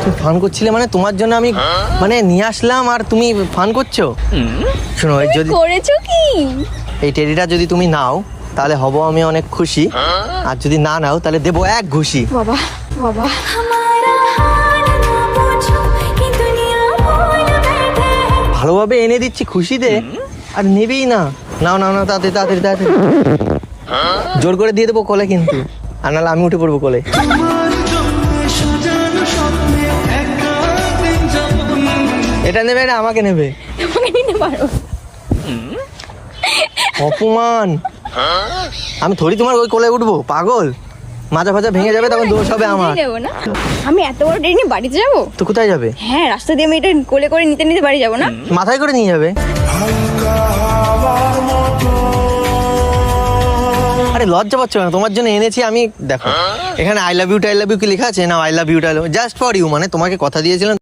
তুমি ফান করছিলে মানে তোমার জন্য আমি মানে নিয়ে আসলাম আর তুমি ফান করছো। শোনো এই যদি করেছো কি? এই টেডিটা যদি তুমি নাও তাহলে হব আমি অনেক খুশি, আর যদি না নাও তাহলে দেবো এক ঘুষি। বাবা বাবা, ভালোভাবে এনে দিচ্ছি খুশিতে আর নেবেই না। নাও নাও নাও, তাড়াতাড়ি তাড়াতাড়ি তাড়াতাড়ি, জোর করে দিয়ে দেবো কোলে কিন্তু, আর নাহলে আমি উঠে পড়বো কোলে। এটা নেবে না আমাকে নেবে? আমাকে নিতে পারো। অপমান! আমি থোড়ি তোমার ওই কোলে উঠবো, পাগল। মাজা ফাজা ভেঙে যাবে, তখন দোষ হবে আমার। নেবো না, আমি এত বড় ট্রেন নিয়ে বাড়িতে যাবো? তো কোথায় যাবে? হ্যাঁ, রাস্তা দিয়ে আমি এটা কোলে করে নিতে নিতে বাড়ি যাবো না? মাথায় করে নিয়ে যাবে? আরে লজ্জা পাচ্ছ না? তোমার জন্য এনেছি আমি। দেখো এখানে আই লাভ ইউ কি লেখা আছে না? I love you just for you, মানে তোমাকে কথা দিয়েছিলাম